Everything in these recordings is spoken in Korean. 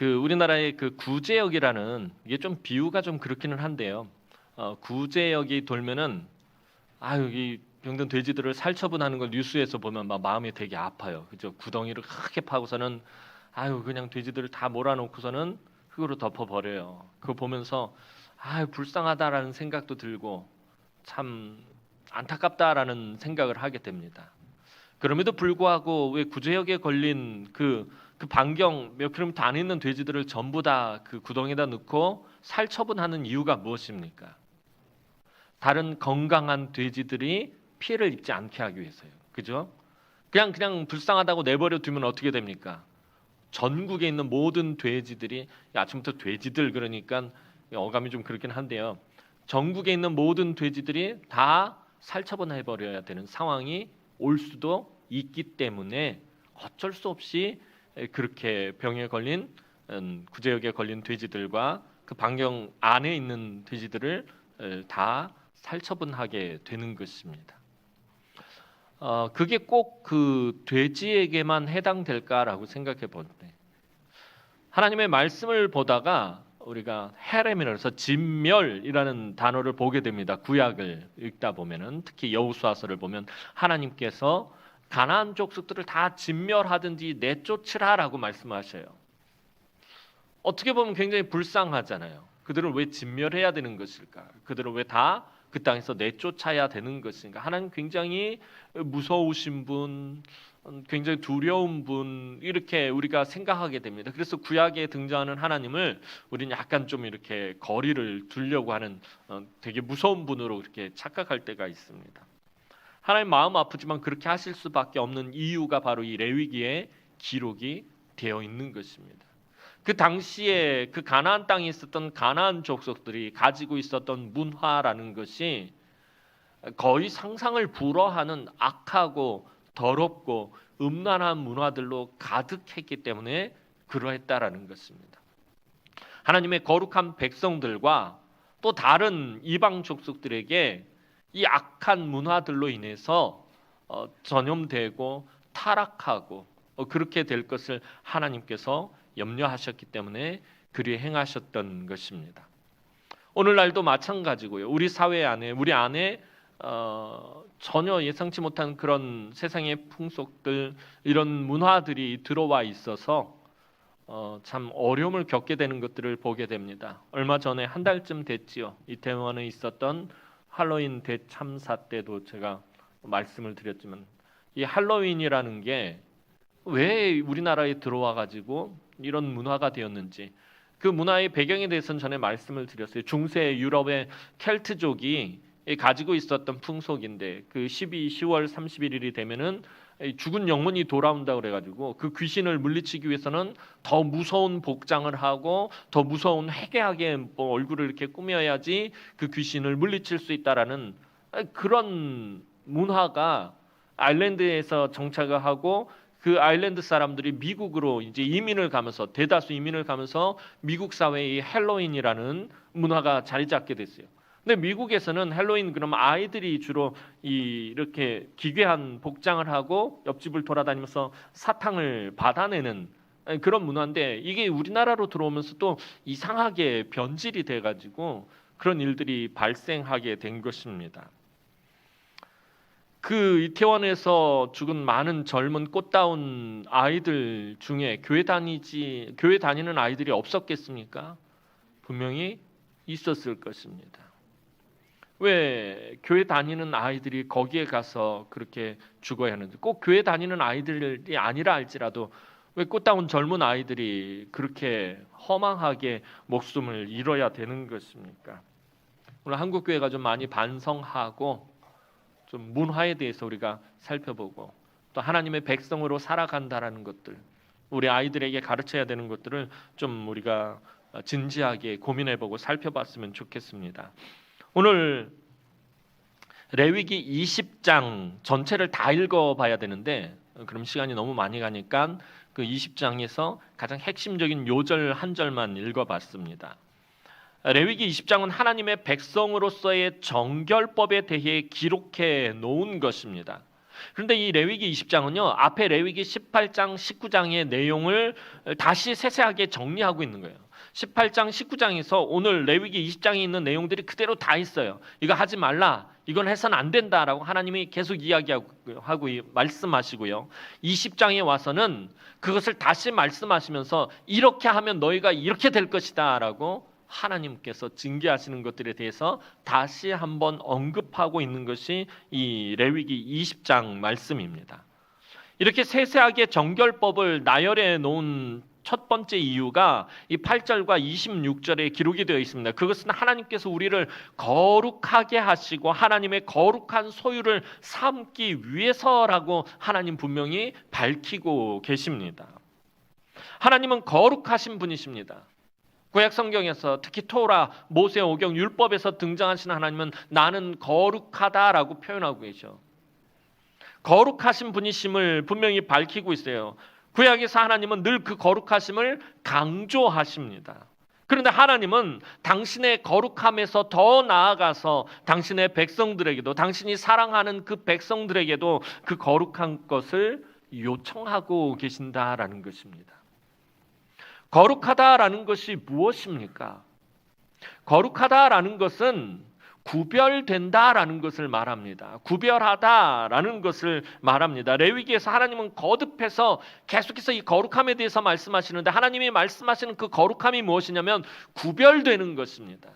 우리나라의 구제역이라는 이게 좀 비유가 좀 그렇기는 한데요. 구제역이 돌면은 여기 병든 돼지들을 살처분하는 걸 뉴스에서 보면 막 마음이 되게 아파요. 그죠? 구덩이를 크게 파고서는 그냥 돼지들을 다 몰아놓고서는 흙으로 덮어버려요. 그거 보면서 불쌍하다라는 생각도 들고 참 안타깝다라는 생각을 하게 됩니다. 그럼에도 불구하고 왜 구제역에 걸린 그 반경 몇 킬로미터 안에 있는 돼지들을 전부 다 그 구덩이에다 넣고 살처분하는 이유가 무엇입니까? 다른 건강한 돼지들이 피해를 입지 않게 하기 위해서요. 그죠? 그냥 불쌍하다고 내버려 두면 어떻게 됩니까? 전국에 있는 모든 돼지들이 아침부터 돼지들 그러니까 어감이 좀 그렇긴 한데요. 전국에 있는 모든 돼지들이 다 살처분해 버려야 되는 상황이 올 수도 있기 때문에 어쩔 수 없이 그렇게 병에 걸린 구제역에 걸린 돼지들과 그 반경 안에 있는 돼지들을 다 살처분하게 되는 것입니다. 그게 꼭 그 돼지에게만 해당될까라고 생각해 볼 때 하나님의 말씀을 보다가 우리가 헤렘이라서 진멸이라는 단어를 보게 됩니다. 구약을 읽다 보면은 특히 여호수아서를 보면 하나님께서 가나안 족속들을 다 진멸하든지 내쫓으라라고 말씀하셔요. 어떻게 보면 굉장히 불쌍하잖아요. 그들을 왜 진멸해야 되는 것일까? 그들을 왜 다 그 땅에서 내쫓아야 되는 것인가? 하나님 굉장히 무서우신 분, 굉장히 두려운 분 이렇게 우리가 생각하게 됩니다. 그래서 구약에 등장하는 하나님을 우리는 약간 좀 이렇게 거리를 두려고 하는 되게 무서운 분으로 이렇게 착각할 때가 있습니다. 하나님 마음 아프지만 그렇게 하실 수밖에 없는 이유가 바로 이 레위기에 기록이 되어 있는 것입니다. 그 당시에 그 가나안 땅에 있었던 가나안 족속들이 가지고 있었던 문화라는 것이 거의 상상을 불허하는 악하고 더럽고 음란한 문화들로 가득했기 때문에 그러했다라는 것입니다. 하나님의 거룩한 백성들과 또 다른 이방 족속들에게 이 악한 문화들로 인해서 전염되고 타락하고 그렇게 될 것을 하나님께서 염려하셨기 때문에 그리 행하셨던 것입니다. 오늘날도 마찬가지고요. 우리 사회 안에 우리 안에 전혀 예상치 못한 그런 세상의 풍속들 이런 문화들이 들어와 있어서 참 어려움을 겪게 되는 것들을 보게 됩니다. 얼마 전에 한 달쯤 됐지요. 이태원에 있었던 할로윈 대참사 때도 제가 말씀을 드렸지만 이 할로윈이라는 게 왜 우리나라에 들어와 가지고 이런 문화가 되었는지 그 문화의 배경에 대해서는 전에 말씀을 드렸어요. 중세 유럽의 켈트족이 가지고 있었던 풍속인데 그 10월 31일이 되면은 죽은 영혼이 돌아온다 그래가지고 그 귀신을 물리치기 위해서는 더 무서운 복장을 하고 더 무서운 회개하게 얼굴을 이렇게 꾸며야지 그 귀신을 물리칠 수 있다라는 그런 문화가 아일랜드에서 정착을 하고 그 아일랜드 사람들이 미국으로 이제 이민을 가면서 대다수 이민을 가면서 미국 사회의 헬로윈이라는 문화가 자리 잡게 됐어요. 근데 미국에서는 헬로윈 그러면 아이들이 주로 이렇게 기괴한 복장을 하고 옆집을 돌아다니면서 사탕을 받아내는 그런 문화인데 이게 우리나라로 들어오면서 또 이상하게 변질이 돼가지고 그런 일들이 발생하게 된 것입니다. 그 이태원에서 죽은 많은 젊은 꽃다운 아이들 중에 교회 다니는 아이들이 없었겠습니까? 분명히 있었을 것입니다. 왜 교회 다니는 아이들이 거기에 가서 그렇게 죽어야 하는지 꼭 교회 다니는 아이들이 아니라 할지라도 왜 꽃다운 젊은 아이들이 그렇게 허망하게 목숨을 잃어야 되는 것입니까? 오늘 한국교회가 좀 많이 반성하고 좀 문화에 대해서 우리가 살펴보고 또 하나님의 백성으로 살아간다라는 것들 우리 아이들에게 가르쳐야 되는 것들을 좀 우리가 진지하게 고민해보고 살펴봤으면 좋겠습니다. 오늘 레위기 20장 전체를 다 읽어봐야 되는데 그럼 시간이 너무 많이 가니까 그 20장에서 가장 핵심적인 요절 한 절만 읽어봤습니다. 레위기 20장은 하나님의 백성으로서의 정결법에 대해 기록해 놓은 것입니다. 그런데 이 레위기 20장은요. 앞에 레위기 18장, 19장의 내용을 다시 세세하게 정리하고 있는 거예요. 18장, 19장에서 오늘 레위기 20장에 있는 내용들이 그대로 다 있어요. 이거 하지 말라. 이건 해서는 안 된다라고 하나님이 계속 이야기하고 말씀하시고요. 20장에 와서는 그것을 다시 말씀하시면서 이렇게 하면 너희가 이렇게 될 것이다라고 하나님께서 징계하시는 것들에 대해서 다시 한번 언급하고 있는 것이 이 레위기 20장 말씀입니다. 이렇게 세세하게 정결법을 나열해 놓은 첫 번째 이유가 이 8절과 26절에 기록이 되어 있습니다. 그것은 하나님께서 우리를 거룩하게 하시고 하나님의 거룩한 소유를 삼기 위해서라고 하나님 분명히 밝히고 계십니다. 하나님은 거룩하신 분이십니다. 구약 성경에서 특히 토라, 모세오경, 율법에서 등장하시는 하나님은 나는 거룩하다라고 표현하고 계셔. 거룩하신 분이심을 분명히 밝히고 있어요. 구약에서 하나님은 늘 그 거룩하심을 강조하십니다. 그런데 하나님은 당신의 거룩함에서 더 나아가서 당신의 백성들에게도, 당신이 사랑하는 그 백성들에게도 그 거룩한 것을 요청하고 계신다라는 것입니다. 거룩하다라는 것이 무엇입니까? 거룩하다라는 것은 구별된다라는 것을 말합니다. 구별하다라는 것을 말합니다. 레위기에서 하나님은 거듭해서 계속해서 이 거룩함에 대해서 말씀하시는데 하나님이 말씀하시는 그 거룩함이 무엇이냐면 구별되는 것입니다.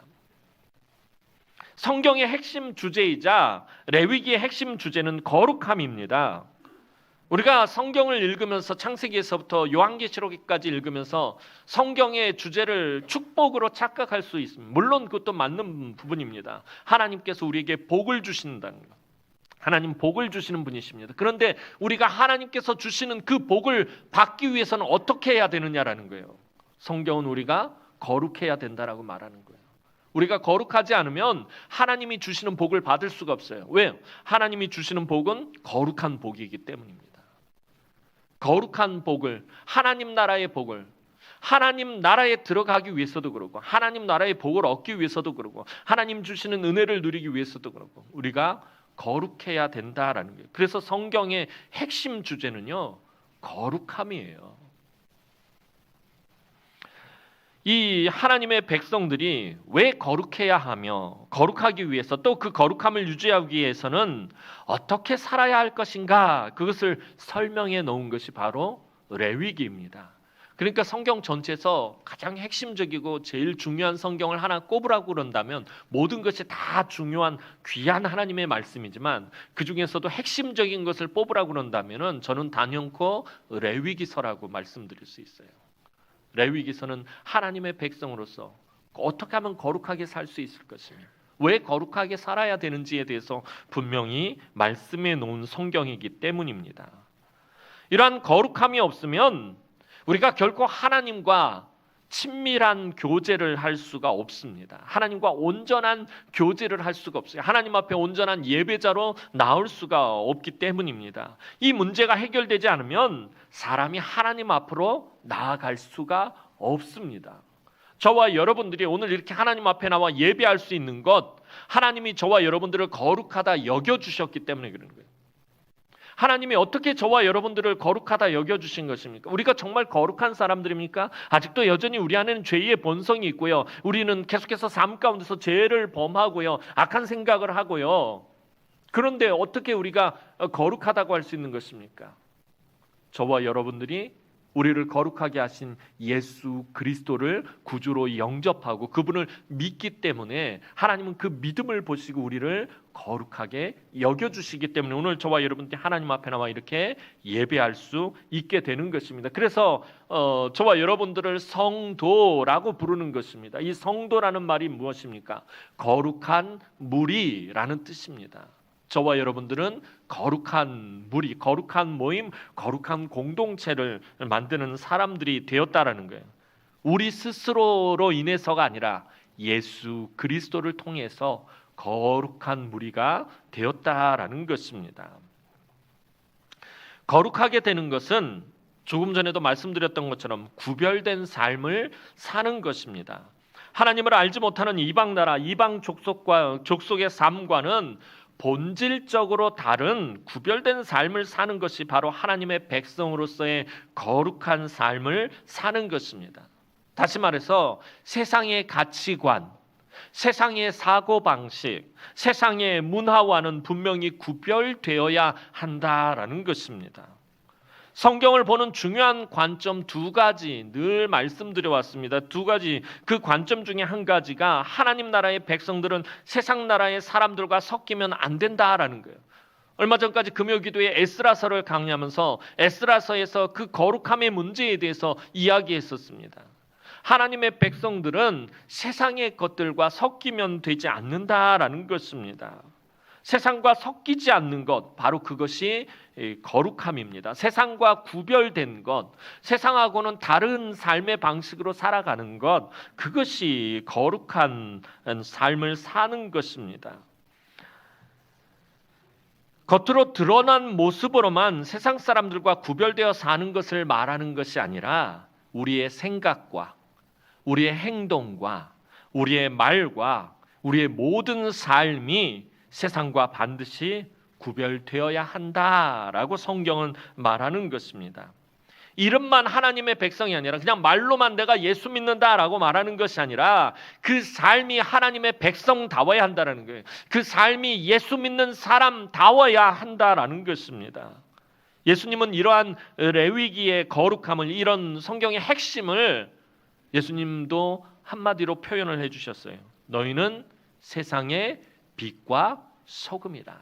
성경의 핵심 주제이자 레위기의 핵심 주제는 거룩함입니다. 우리가 성경을 읽으면서 창세기에서부터 요한계시록까지 읽으면서 성경의 주제를 축복으로 착각할 수 있습니다. 물론 그것도 맞는 부분입니다. 하나님께서 우리에게 복을 주신다는 것. 하나님 복을 주시는 분이십니다. 그런데 우리가 하나님께서 주시는 그 복을 받기 위해서는 어떻게 해야 되느냐라는 거예요. 성경은 우리가 거룩해야 된다라고 말하는 거예요. 우리가 거룩하지 않으면 하나님이 주시는 복을 받을 수가 없어요. 왜요? 하나님이 주시는 복은 거룩한 복이기 때문입니다. 거룩한 복을, 하나님 나라의 복을, 하나님 나라에 들어가기 위해서도 그렇고 하나님 나라의 복을 얻기 위해서도 그렇고 하나님 주시는 은혜를 누리기 위해서도 그렇고 우리가 거룩해야 된다라는 거예요. 그래서 성경의 핵심 주제는요, 거룩함이에요. 이 하나님의 백성들이 왜 거룩해야 하며 거룩하기 위해서 또 그 거룩함을 유지하기 위해서는 어떻게 살아야 할 것인가, 그것을 설명해 놓은 것이 바로 레위기입니다. 그러니까 성경 전체에서 가장 핵심적이고 제일 중요한 성경을 하나 꼽으라고 그런다면 모든 것이 다 중요한 귀한 하나님의 말씀이지만 그 중에서도 핵심적인 것을 뽑으라고 그런다면 저는 단연코 레위기서라고 말씀드릴 수 있어요. 레위기서는 하나님의 백성으로서 어떻게 하면 거룩하게 살 수 있을 것이며 왜 거룩하게 살아야 되는지에 대해서 분명히 말씀해 놓은 성경이기 때문입니다. 이러한 거룩함이 없으면 우리가 결코 하나님과 친밀한 교제를 할 수가 없습니다. 하나님과 온전한 교제를 할 수가 없어요. 하나님 앞에 온전한 예배자로 나올 수가 없기 때문입니다. 이 문제가 해결되지 않으면 사람이 하나님 앞으로 나아갈 수가 없습니다. 저와 여러분들이 오늘 이렇게 하나님 앞에 나와 예배할 수 있는 것, 하나님이 저와 여러분들을 거룩하다 여겨주셨기 때문에 그런 거예요. 하나님이 어떻게 저와 여러분들을 거룩하다 여겨주신 것입니까? 우리가 정말 거룩한 사람들입니까? 아직도 여전히 우리 안에는 죄의 본성이 있고요. 우리는 계속해서 삶 가운데서 죄를 범하고요. 악한 생각을 하고요. 그런데 어떻게 우리가 거룩하다고 할 수 있는 것입니까? 저와 여러분들이 우리를 거룩하게 하신 예수 그리스도를 구주로 영접하고 그분을 믿기 때문에 하나님은 그 믿음을 보시고 우리를 거룩하게 여겨주시기 때문에 오늘 저와 여러분들이 하나님 앞에 나와 이렇게 예배할 수 있게 되는 것입니다. 그래서 저와 여러분들을 성도라고 부르는 것입니다. 이 성도라는 말이 무엇입니까? 거룩한 무리라는 뜻입니다. 저와 여러분들은 거룩한 무리, 거룩한 모임, 거룩한 공동체를 만드는 사람들이 되었다라는 거예요. 우리 스스로로 인해서가 아니라 예수 그리스도를 통해서 거룩한 무리가 되었다라는 것입니다. 거룩하게 되는 것은 조금 전에도 말씀드렸던 것처럼 구별된 삶을 사는 것입니다. 하나님을 알지 못하는 이방 나라, 이방 족속의 삶과는 본질적으로 다른 구별된 삶을 사는 것이 바로 하나님의 백성으로서의 거룩한 삶을 사는 것입니다. 다시 말해서 세상의 가치관, 세상의 사고방식, 세상의 문화와는 분명히 구별되어야 한다라는 것입니다. 성경을 보는 중요한 관점 두 가지 늘 말씀드려 왔습니다. 두 가지, 그 관점 중에 한 가지가 하나님 나라의 백성들은 세상 나라의 사람들과 섞이면 안 된다라는 거예요. 얼마 전까지 금요기도에 에스라서를 강의하면서 에스라서에서 그 거룩함의 문제에 대해서 이야기했었습니다. 하나님의 백성들은 세상의 것들과 섞이면 되지 않는다라는 것입니다. 세상과 섞이지 않는 것, 바로 그것이 거룩함입니다. 세상과 구별된 것, 세상하고는 다른 삶의 방식으로 살아가는 것, 그것이 거룩한 삶을 사는 것입니다. 겉으로 드러난 모습으로만 세상 사람들과 구별되어 사는 것을 말하는 것이 아니라 우리의 생각과 우리의 행동과 우리의 말과 우리의 모든 삶이 세상과 반드시 구별되어야 한다라고 성경은 말하는 것입니다. 이름만 하나님의 백성이 아니라 그냥 말로만 내가 예수 믿는다라고 말하는 것이 아니라 그 삶이 하나님의 백성다워야 한다라는 거예요. 그 삶이 예수 믿는 사람다워야 한다라는 것입니다. 예수님은 이러한 레위기의 거룩함을, 이런 성경의 핵심을 예수님도 한마디로 표현을 해주셨어요. 너희는 세상의 빛과 소금이다.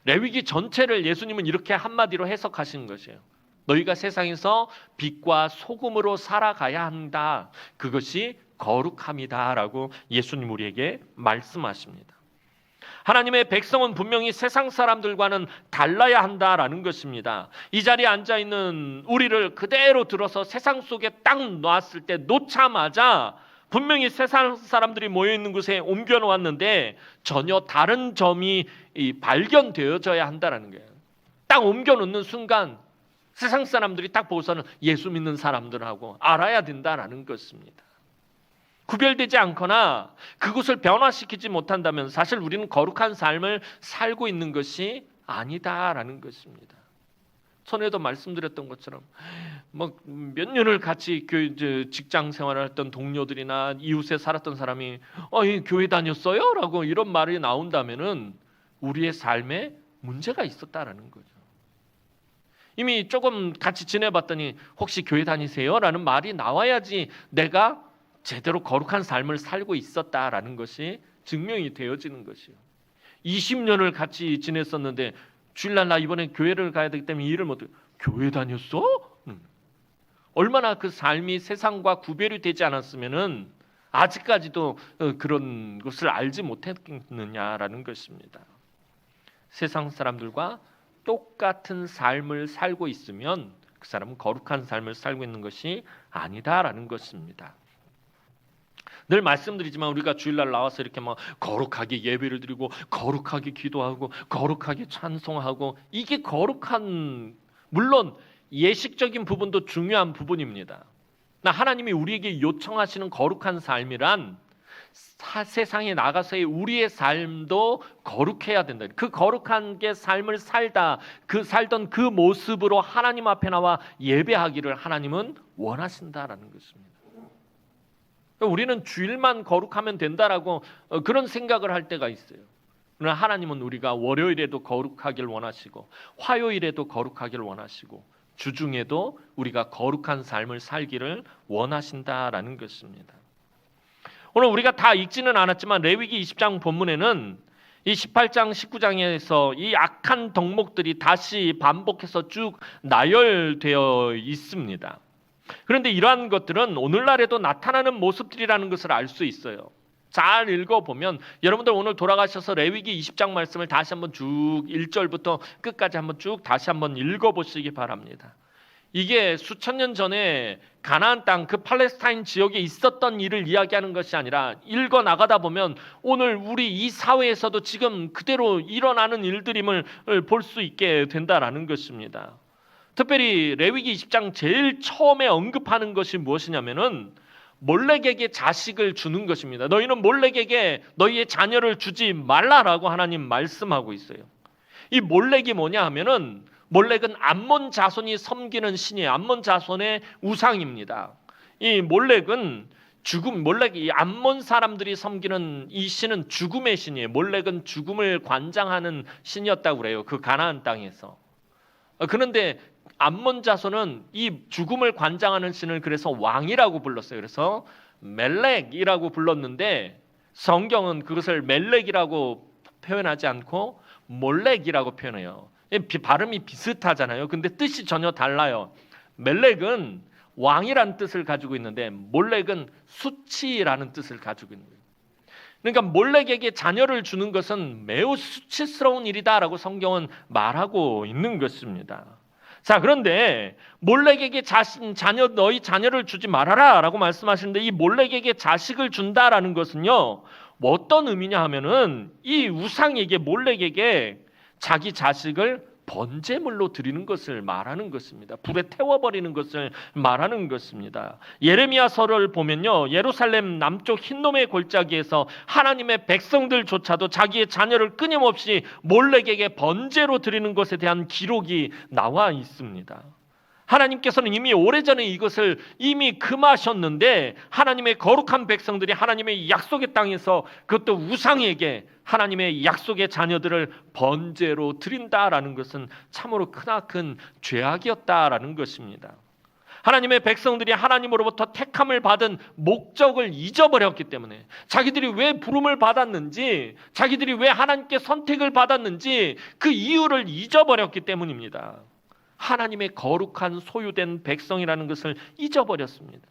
레위기 전체를 예수님은 이렇게 한마디로 해석하신 것이에요. 너희가 세상에서 빛과 소금으로 살아가야 한다. 그것이 거룩함이다 라고 예수님 우리에게 말씀하십니다. 하나님의 백성은 분명히 세상 사람들과는 달라야 한다라는 것입니다. 이 자리에 앉아있는 우리를 그대로 들어서 세상 속에 딱 놨을 때 놓자마자 분명히 세상 사람들이 모여있는 곳에 옮겨 놓았는데 전혀 다른 점이 발견되어져야 한다는 거예요. 딱 옮겨 놓는 순간 세상 사람들이 딱 보고서는 예수 믿는 사람들하고 알아야 된다는 것입니다. 구별되지 않거나 그것을 변화시키지 못한다면 사실 우리는 거룩한 삶을 살고 있는 것이 아니다라는 것입니다. 전에도 말씀드렸던 것처럼 몇 년을 같이 직장 생활을 했던 동료들이나 이웃에 살았던 사람이 교회 다녔어요? 라고 이런 말이 나온다면은 우리의 삶에 문제가 있었다라는 거죠. 이미 조금 같이 지내봤더니 혹시 교회 다니세요? 라는 말이 나와야지 내가 제대로 거룩한 삶을 살고 있었다라는 것이 증명이 되어지는 것이요. 20년을 같이 지냈었는데 주일날 나 이번에 교회를 가야 되기 때문에 일을 못해. 교회 다녔어? 얼마나 그 삶이 세상과 구별이 되지 않았으면은 아직까지도 그런 것을 알지 못했느냐라는 것입니다. 세상 사람들과 똑같은 삶을 살고 있으면 그 사람은 거룩한 삶을 살고 있는 것이 아니다라는 것입니다. 늘 말씀드리지만 우리가 주일날 나와서 이렇게 거룩하게 예배를 드리고 거룩하게 기도하고 거룩하게 찬송하고, 이게 거룩한, 물론 예식적인 부분도 중요한 부분입니다. 하나님이 우리에게 요청하시는 거룩한 삶이란 세상에 나가서의 우리의 삶도 거룩해야 된다. 그 거룩한 게 삶을 살던 그 모습으로 하나님 앞에 나와 예배하기를 하나님은 원하신다라는 것입니다. 우리는 주일만 거룩하면 된다라고 그런 생각을 할 때가 있어요. 그러나 하나님은 우리가 월요일에도 거룩하길 원하시고 화요일에도 거룩하길 원하시고 주중에도 우리가 거룩한 삶을 살기를 원하신다라는 것입니다. 오늘 우리가 다 읽지는 않았지만 레위기 20장 본문에는 이 18장 19장에서 이 악한 덕목들이 다시 반복해서 쭉 나열되어 있습니다. 그런데 이러한 것들은 오늘날에도 나타나는 모습들이라는 것을 알 수 있어요. 잘 읽어보면 여러분들 오늘 돌아가셔서 레위기 20장 말씀을 다시 한번 쭉 1절부터 끝까지 한번 쭉 다시 한번 읽어보시기 바랍니다. 이게 수천 년 전에 가나안 땅 그 팔레스타인 지역에 있었던 일을 이야기하는 것이 아니라 읽어 나가다 보면 오늘 우리 이 사회에서도 지금 그대로 일어나는 일들임을 볼 수 있게 된다라는 것입니다. 특별히 레위기 20장 제일 처음에 언급하는 것이 무엇이냐면은 몰렉에게 자식을 주는 것입니다. 너희는 몰렉에게 너희의 자녀를 주지 말라라고 하나님 말씀하고 있어요. 이 몰렉이 뭐냐 하면은 몰렉은 암몬 자손이 섬기는 신이에요. 암몬 자손의 우상입니다. 이 몰렉은 몰렉이 암몬 사람들이 섬기는 이 신은 죽음의 신이에요. 몰렉은 죽음을 관장하는 신이었다고 그래요. 그 가나안 땅에서. 그런데 암몬 자손은 이 죽음을 관장하는 신을 그래서 왕이라고 불렀어요. 그래서 멜렉이라고 불렀는데 성경은 그것을 멜렉이라고 표현하지 않고 몰렉이라고 표현해요. 발음이 비슷하잖아요. 근데 뜻이 전혀 달라요. 멜렉은 왕이라는 뜻을 가지고 있는데 몰렉은 수치라는 뜻을 가지고 있는 거예요. 그러니까 몰렉에게 자녀를 주는 것은 매우 수치스러운 일이다라고 성경은 말하고 있는 것입니다. 자, 그런데 몰렉에게 너희 자녀를 주지 말아라라고 말씀하시는데 이 몰렉에게 자식을 준다라는 것은요, 뭐 어떤 의미냐 하면은 이 우상에게 몰렉에게 자기 자식을 번제물로 드리는 것을 말하는 것입니다. 불에 태워버리는 것을 말하는 것입니다. 예레미야서를 보면요, 예루살렘 남쪽 흰놈의 골짜기에서 하나님의 백성들조차도 자기의 자녀를 끊임없이 몰렉에게 번제로 드리는 것에 대한 기록이 나와 있습니다. 하나님께서는 이미 오래전에 이것을 이미 금하셨는데 하나님의 거룩한 백성들이 하나님의 약속의 땅에서 그것도 우상에게 하나님의 약속의 자녀들을 번제로 드린다라는 것은 참으로 크나큰 죄악이었다라는 것입니다. 하나님의 백성들이 하나님으로부터 택함을 받은 목적을 잊어버렸기 때문에 자기들이 왜 부름을 받았는지, 자기들이 왜 하나님께 선택을 받았는지 그 이유를 잊어버렸기 때문입니다. 하나님의 거룩한 소유된 백성이라는 것을 잊어버렸습니다.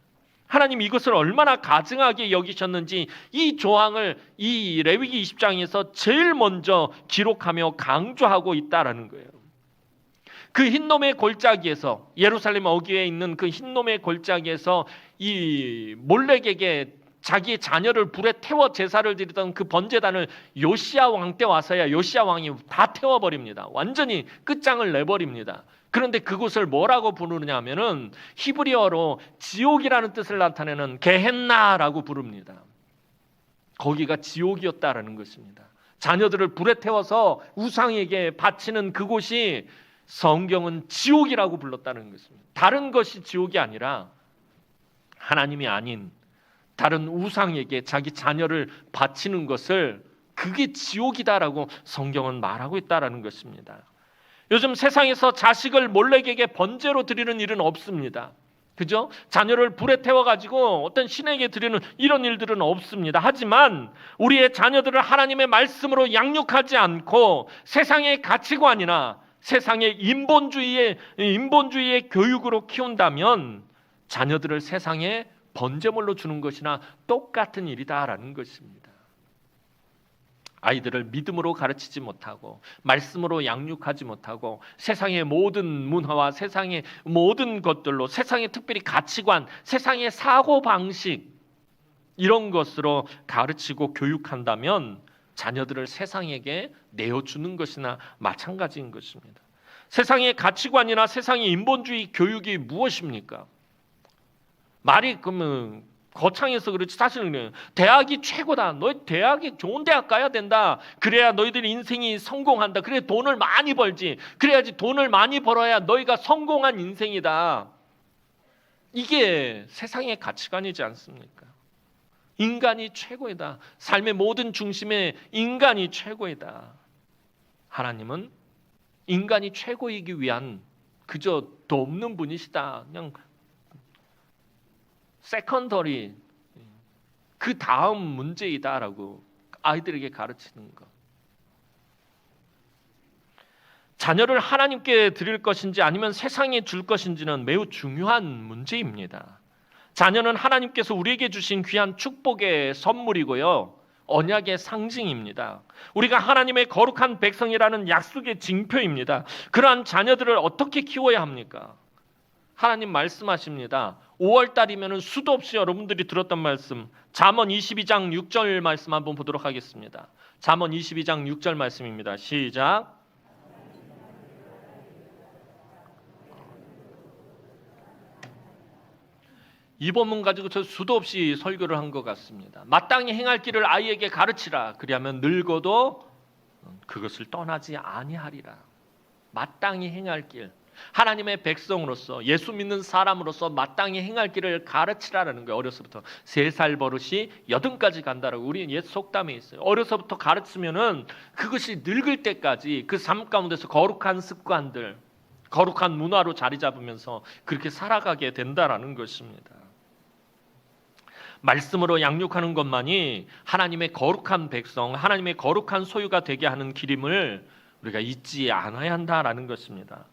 하나님 이것을 얼마나 가증하게 여기셨는지 이 조항을 이 레위기 20장에서 제일 먼저 기록하며 강조하고 있다라는 거예요. 그 흰놈의 골짜기에서, 예루살렘 어귀에 있는 그 흰놈의 골짜기에서 이 몰렉에게 자기의 자녀를 불에 태워 제사를 드리던 그 번제단을 요시야 왕 때 와서야 요시야 왕이 다 태워버립니다. 완전히 끝장을 내버립니다. 그런데 그곳을 뭐라고 부르느냐 하면은 히브리어로 지옥이라는 뜻을 나타내는 게헨나라고 부릅니다. 거기가 지옥이었다라는 것입니다. 자녀들을 불에 태워서 우상에게 바치는 그곳이 성경은 지옥이라고 불렀다는 것입니다. 다른 것이 지옥이 아니라 하나님이 아닌 다른 우상에게 자기 자녀를 바치는 것을 그게 지옥이다라고 성경은 말하고 있다라는 것입니다. 요즘 세상에서 자식을 몰렉에게 번제로 드리는 일은 없습니다. 그죠? 자녀를 불에 태워가지고 어떤 신에게 드리는 이런 일들은 없습니다. 하지만 우리의 자녀들을 하나님의 말씀으로 양육하지 않고 세상의 가치관이나 세상의 인본주의의 교육으로 키운다면 자녀들을 세상에 번제물로 주는 것이나 똑같은 일이다라는 것입니다. 아이들을 믿음으로 가르치지 못하고 말씀으로 양육하지 못하고 세상의 모든 문화와 세상의 모든 것들로 세상의 특별히 가치관, 세상의 사고방식 이런 것으로 가르치고 교육한다면 자녀들을 세상에게 내어주는 것이나 마찬가지인 것입니다. 세상의 가치관이나 세상의 인본주의 교육이 무엇입니까? 말이 그러면 거창해서 그렇지 사실은 대학이 최고다. 너희 대학이 좋은 대학 가야 된다. 그래야 너희들 인생이 성공한다. 그래 돈을 많이 벌지. 그래야지 돈을 많이 벌어야 너희가 성공한 인생이다. 이게 세상의 가치관이지 않습니까? 인간이 최고이다. 삶의 모든 중심에 인간이 최고이다. 하나님은 인간이 최고이기 위한 그저 도 없는 분이시다. 그냥 세컨더리 그 다음 문제이다라고 아이들에게 가르치는 것. 자녀를 하나님께 드릴 것인지 아니면 세상에 줄 것인지는 매우 중요한 문제입니다. 자녀는 하나님께서 우리에게 주신 귀한 축복의 선물이고요. 언약의 상징입니다. 우리가 하나님의 거룩한 백성이라는 약속의 징표입니다. 그러한 자녀들을 어떻게 키워야 합니까? 하나님 말씀하십니다. 5월달이면 수도 없이 여러분들이 들었던 말씀 잠언 22장 6절 말씀 한번 보도록 하겠습니다. 잠언 22장 6절 말씀입니다. 시작. 이 본문 가지고 저 수도 없이 설교를 한 것 같습니다. 마땅히 행할 길을 아이에게 가르치라. 그리하면 늙어도 그것을 떠나지 아니하리라. 마땅히 행할 길. 하나님의 백성으로서 예수 믿는 사람으로서 마땅히 행할 길을 가르치라는 거예요. 어려서부터 3살 버릇이 80까지 간다라고 우리 옛 속담에 있어요. 어려서부터 가르치면은 그것이 늙을 때까지 그 삶 가운데서 거룩한 습관들, 거룩한 문화로 자리 잡으면서 그렇게 살아가게 된다라는 것입니다. 말씀으로 양육하는 것만이 하나님의 거룩한 백성, 하나님의 거룩한 소유가 되게 하는 길임을 우리가 잊지 않아야 한다라는 것입니다.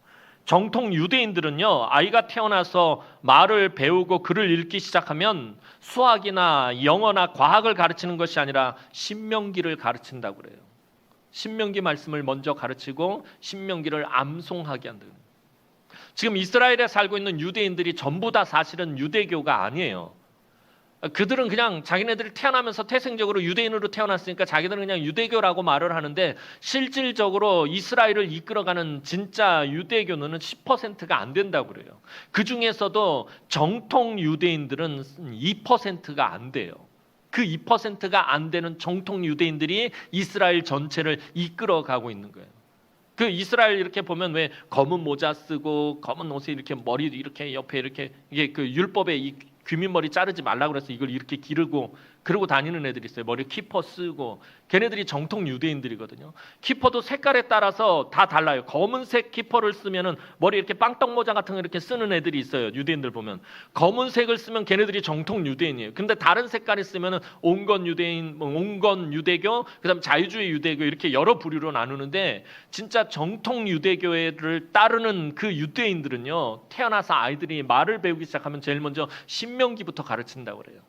정통 유대인들은요, 아이가 태어나서 말을 배우고 글을 읽기 시작하면 수학이나 영어나 과학을 가르치는 것이 아니라 신명기를 가르친다고 그래요. 신명기 말씀을 먼저 가르치고 신명기를 암송하게 한다. 지금 이스라엘에 살고 있는 유대인들이 전부 다 사실은 유대교가 아니에요. 그들은 그냥 자기네들이 태어나면서 태생적으로 유대인으로 태어났으니까 자기들은 그냥 유대교라고 말을 하는데 실질적으로 이스라엘을 이끌어가는 진짜 유대교는 10%가 안 된다고 그래요. 그 중에서도 정통 유대인들은 2%가 안 돼요. 그 2%가 안 되는 정통 유대인들이 이스라엘 전체를 이끌어가고 있는 거예요. 그 이스라엘 이렇게 보면 왜 검은 모자 쓰고 검은 옷에 이렇게 머리도 이렇게 옆에 이렇게 이게 그 율법에 이 귀민머리 자르지 말라고 그래서 이걸 이렇게 기르고 그러고 다니는 애들이 있어요. 머리에 키퍼 쓰고. 걔네들이 정통 유대인들이거든요. 키퍼도 색깔에 따라서 다 달라요. 검은색 키퍼를 쓰면은 머리 이렇게 빵떡 모자 같은 거 이렇게 쓰는 애들이 있어요. 유대인들 보면. 검은색을 쓰면 걔네들이 정통 유대인이에요. 근데 다른 색깔이 쓰면은 온건 유대인, 온건 유대교, 그다음 자유주의 유대교 이렇게 여러 부류로 나누는데 진짜 정통 유대교를 따르는 그 유대인들은요. 태어나서 아이들이 말을 배우기 시작하면 제일 먼저 신명기부터 가르친다고 그래요.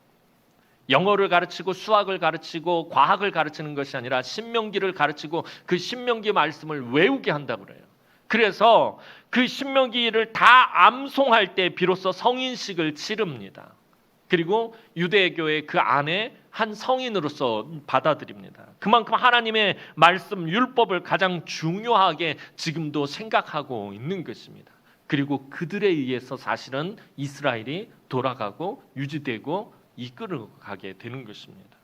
영어를 가르치고 수학을 가르치고 과학을 가르치는 것이 아니라 신명기를 가르치고 그 신명기 말씀을 외우게 한다고 그래요. 그래서 그 신명기를 다 암송할 때 비로소 성인식을 치릅니다. 그리고 유대교의 그 안에 한 성인으로서 받아들입니다. 그만큼 하나님의 말씀 율법을 가장 중요하게 지금도 생각하고 있는 것입니다. 그리고 그들에 의해서 사실은 이스라엘이 돌아가고 유지되고 이끌어가게 되는 것입니다.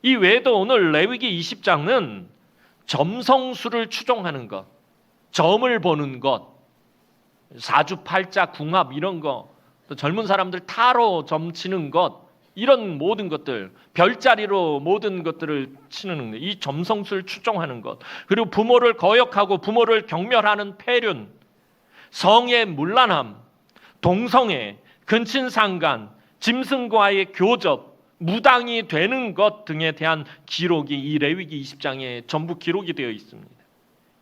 이 외에도 오늘 레위기 20장은 점성술을 추종하는 것, 점을 보는 것, 사주팔자, 궁합 이런 거, 또 젊은 사람들 타로 점 치는 것, 이런 모든 것들, 별자리로 모든 것들을 치는 이 점성술 추종하는 것, 그리고 부모를 거역하고 부모를 경멸하는 폐륜, 성의 문란함, 동성애, 근친상간, 짐승과의 교접, 무당이 되는 것 등에 대한 기록이 이 레위기 20장에 전부 기록이 되어 있습니다.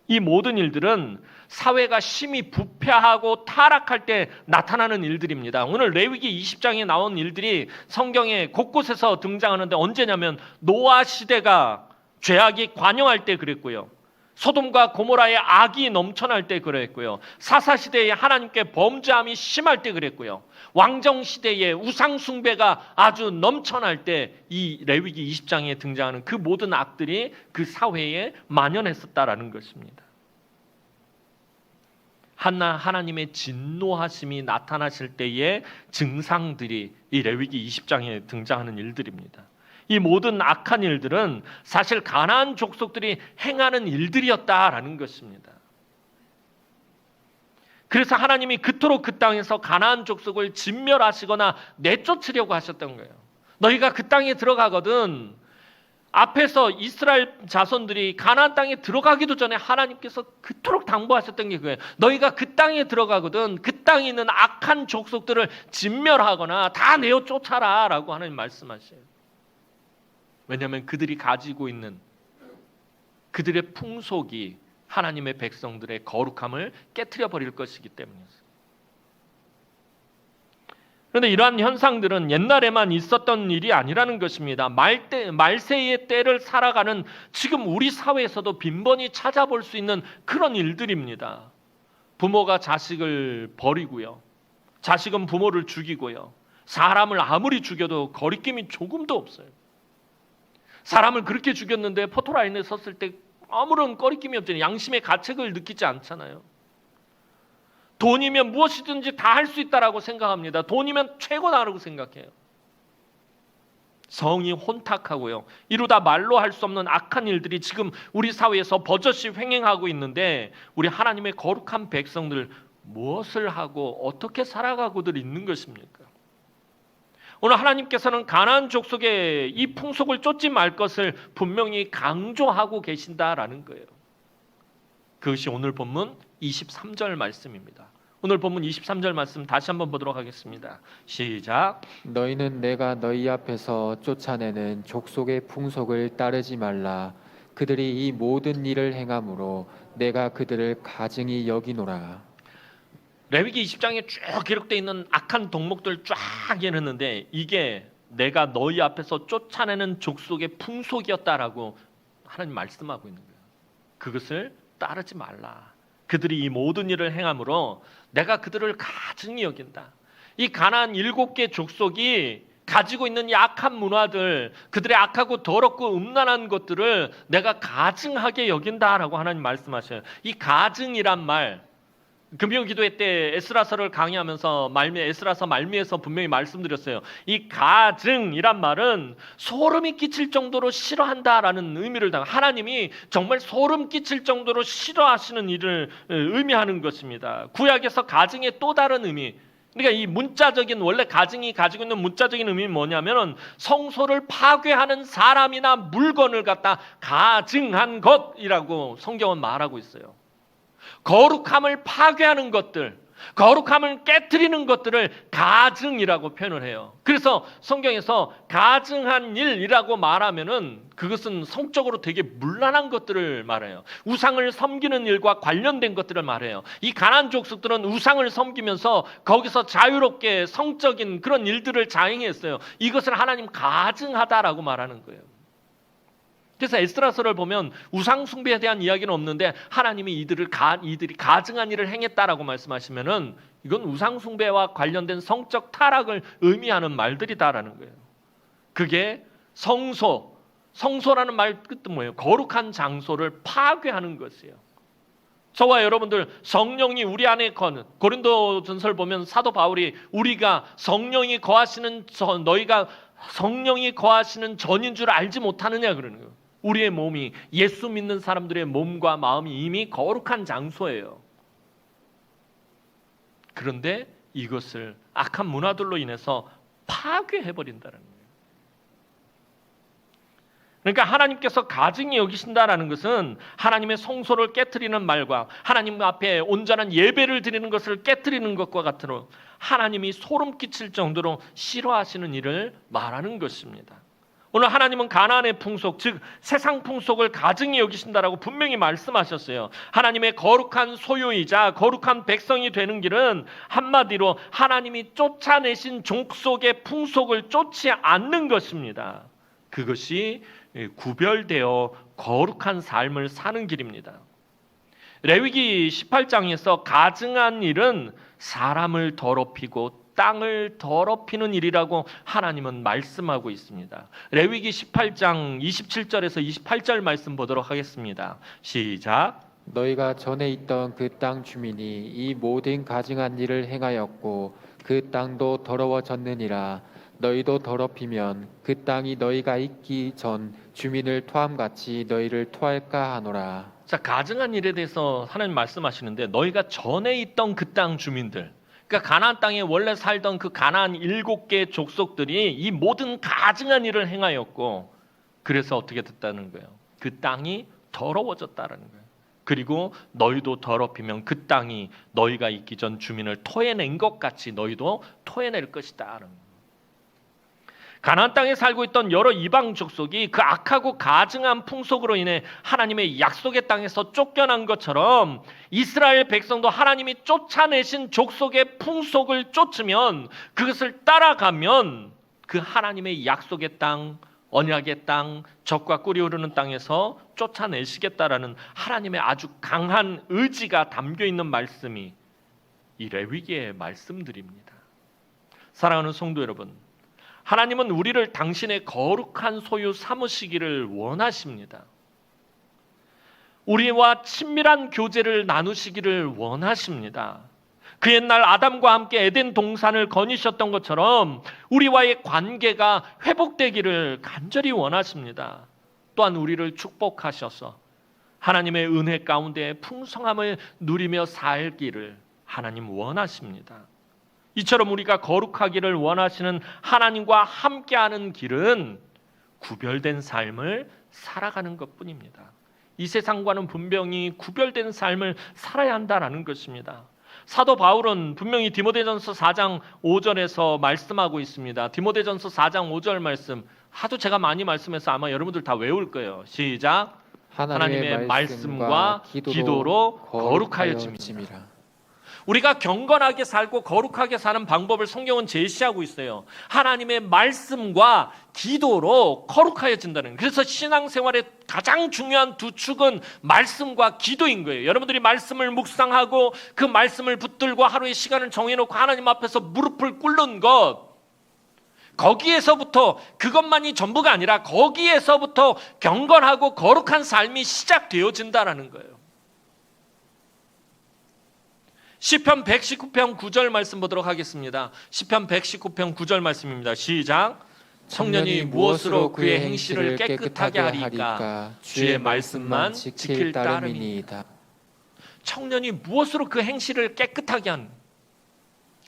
이 모든 일들은 사회가 심히 부패하고 타락할 때 나타나는 일들입니다. 오늘 레위기 20장에 나온 일들이 성경에 곳곳에서 등장하는데 언제냐면 노아 시대가 죄악이 관영할 때 그랬고요. 소돔과 고모라의 악이 넘쳐날 때 그랬고요. 사사시대에 하나님께 범죄함이 심할 때 그랬고요. 왕정시대에 우상숭배가 아주 넘쳐날 때 이 레위기 20장에 등장하는 그 모든 악들이 그 사회에 만연했었다라는 것입니다. 하나님의 진노하심이 나타나실 때의 증상들이 이 레위기 20장에 등장하는 일들입니다. 이 모든 악한 일들은 사실 가나안 족속들이 행하는 일들이었다라는 것입니다. 그래서 하나님이 그토록 그 땅에서 가나안 족속을 진멸하시거나 내쫓으려고 하셨던 거예요. 너희가 그 땅에 들어가거든 앞에서 이스라엘 자손들이 가나안 땅에 들어가기도 전에 하나님께서 그토록 당부하셨던 게 그거예요. 너희가 그 땅에 들어가거든 그 땅에 있는 악한 족속들을 진멸하거나 다 내어 쫓아라 라고 하나님 말씀하셔요. 왜냐하면 그들이 가지고 있는 그들의 풍속이 하나님의 백성들의 거룩함을 깨트려 버릴 것이기 때문이었어요. 그런데 이러한 현상들은 옛날에만 있었던 일이 아니라는 것입니다. 말세의 때를 살아가는 지금 우리 사회에서도 빈번히 찾아볼 수 있는 그런 일들입니다. 부모가 자식을 버리고요. 자식은 부모를 죽이고요. 사람을 아무리 죽여도 거리낌이 조금도 없어요. 사람을 그렇게 죽였는데 포토라인에 섰을 때 아무런 꺼리낌이 없잖아요. 양심의 가책을 느끼지 않잖아요. 돈이면 무엇이든지 다 할 수 있다라고 생각합니다. 돈이면 최고다라고 생각해요. 성이 혼탁하고요. 이루다 말로 할 수 없는 악한 일들이 지금 우리 사회에서 버젓이 횡행하고 있는데 우리 하나님의 거룩한 백성들 무엇을 하고 어떻게 살아가고들 있는 것입니까? 오늘 하나님께서는 가나안 족속의 이 풍속을 쫓지 말 것을 분명히 강조하고 계신다라는 거예요. 그것이 오늘 본문 23절 말씀입니다. 오늘 본문 23절 말씀 다시 한번 보도록 하겠습니다. 시작. 너희는 내가 너희 앞에서 쫓아내는 족속의 풍속을 따르지 말라. 그들이 이 모든 일을 행함으로 내가 그들을 가증히 여기노라. 레위기 20장에 쭉 기록되어 있는 악한 덕목들 쫙 얘기했는데 이게 내가 너희 앞에서 쫓아내는 족속의 풍속이었다라고 하나님 말씀하고 있는 거예요. 그것을 따르지 말라. 그들이 이 모든 일을 행함으로 내가 그들을 가증히 여긴다. 이 가나안 7개 족속이 가지고 있는 이 악한 문화들, 그들의 악하고 더럽고 음란한 것들을 내가 가증하게 여긴다라고 하나님 말씀하셔요. 이 가증이란 말, 금요기도회 때 에스라서를 강의하면서 에스라서 말미에서 분명히 말씀드렸어요. 이 가증이란 말은 소름이 끼칠 정도로 싫어한다라는 의미를 하나님이 정말 소름 끼칠 정도로 싫어하시는 일을 의미하는 것입니다. 구약에서 가증의 또 다른 의미, 그러니까 이 문자적인, 원래 가증이 가지고 있는 문자적인 의미는 뭐냐면 성소를 파괴하는 사람이나 물건을 갖다 가증한 것이라고 성경은 말하고 있어요. 거룩함을 파괴하는 것들, 거룩함을 깨트리는 것들을 가증이라고 표현을 해요. 그래서 성경에서 가증한 일이라고 말하면은 그것은 성적으로 되게 문란한 것들을 말해요. 우상을 섬기는 일과 관련된 것들을 말해요. 이 가나안 족속들은 우상을 섬기면서 거기서 자유롭게 성적인 그런 일들을 자행했어요. 이것을 하나님 가증하다라고 말하는 거예요. 그래서 에스라서를 보면 우상 숭배에 대한 이야기는 없는데 하나님이 이들이 가증한 일을 행했다라고 말씀하시면은 이건 우상 숭배와 관련된 성적 타락을 의미하는 말들이다라는 거예요. 그게 성소라는 말 뜻은 뭐예요? 거룩한 장소를 파괴하는 것이에요. 저와 여러분들 성령이 우리 안에 거는, 고린도전서를 보면 사도 바울이 우리가 너희가 성령이 거하시는 전인 줄 알지 못하느냐 그러는 거예요. 우리의 몸이, 예수 믿는 사람들의 몸과 마음이 이미 거룩한 장소예요. 그런데 이것을 악한 문화들로 인해서 파괴해버린다는 거예요. 그러니까 하나님께서 가증히 여기신다라는 것은 하나님의 성소를 깨트리는 말과 하나님 앞에 온전한 예배를 드리는 것을 깨트리는 것과 같으로 하나님이 소름 끼칠 정도로 싫어하시는 일을 말하는 것입니다. 오늘 하나님은 가나안의 풍속, 즉 세상 풍속을 가증히 여기신다라고 분명히 말씀하셨어요. 하나님의 거룩한 소유이자 거룩한 백성이 되는 길은 한마디로 하나님이 쫓아내신 족속의 풍속을 쫓지 않는 것입니다. 그것이 구별되어 거룩한 삶을 사는 길입니다. 레위기 18장에서 가증한 일은 사람을 더럽히고 땅을 더럽히는 일이라고 하나님은 말씀하고 있습니다. 레위기 18장 27절에서 28절 말씀 보도록 하겠습니다. 시작. 너희가 전에 있던 그 땅 주민이 이 모든 가증한 일을 행하였고 그 땅도 더러워졌느니라. 너희도 더럽히면 그 땅이 너희가 있기 전 주민을 토함같이 너희를 토할까 하노라. 자, 가증한 일에 대해서 하나님 말씀하시는데 너희가 전에 있던 그 땅 주민들, 그러니까 가나안 땅에 원래 살던 그 가나안 7개 족속들이 이 모든 가증한 일을 행하였고 그래서 어떻게 됐다는 거예요? 그 땅이 더러워졌다는 거예요. 그리고 너희도 더럽히면 그 땅이 너희가 있기 전 주민을 토해낸 것 같이 너희도 토해낼 것이다. 가나안 땅에 살고 있던 여러 이방 족속이 그 악하고 가증한 풍속으로 인해 하나님의 약속의 땅에서 쫓겨난 것처럼 이스라엘 백성도 하나님이 쫓아내신 족속의 풍속을 쫓으면, 그것을 따라가면 그 하나님의 약속의 땅, 언약의 땅, 젖과 꿀이 흐르는 땅에서 쫓아내시겠다라는 하나님의 아주 강한 의지가 담겨있는 말씀이 이 레위기의 말씀들입니다. 사랑하는 성도 여러분, 하나님은 우리를 당신의 거룩한 소유 삼으시기를 원하십니다. 우리와 친밀한 교제를 나누시기를 원하십니다. 그 옛날 아담과 함께 에덴 동산을 거니셨던 것처럼 우리와의 관계가 회복되기를 간절히 원하십니다. 또한 우리를 축복하셔서 하나님의 은혜 가운데 풍성함을 누리며 살기를 하나님 원하십니다. 이처럼 우리가 거룩하기를 원하시는 하나님과 함께하는 길은 구별된 삶을 살아가는 것뿐입니다. 이 세상과는 분명히 구별된 삶을 살아야 한다는 것입니다. 사도 바울은 분명히 디모데전서 4장 5절에서 말씀하고 있습니다. 디모데전서 4장 5절 말씀, 하도 제가 많이 말씀해서 아마 여러분들 다 외울 거예요. 시작. 하나님의 말씀과 기도로 거룩하여짐이라. 우리가 경건하게 살고 거룩하게 사는 방법을 성경은 제시하고 있어요. 하나님의 말씀과 기도로 거룩하여진다는 거예요. 그래서 신앙생활의 가장 중요한 두 축은 말씀과 기도인 거예요. 여러분들이 말씀을 묵상하고 그 말씀을 붙들고 하루의 시간을 정해놓고 하나님 앞에서 무릎을 꿇는 것, 거기에서부터, 그것만이 전부가 아니라 거기에서부터 경건하고 거룩한 삶이 시작되어진다는 거예요. 시편 119편 9절 말씀 보도록 하겠습니다. 시편 119편 9절 말씀입니다. 시작. 청년이 무엇으로 그의 행실을 깨끗하게 하리까? 주의 말씀만 지킬 따름이니이다. 청년이 무엇으로 그 행실을 깨끗하게 하는,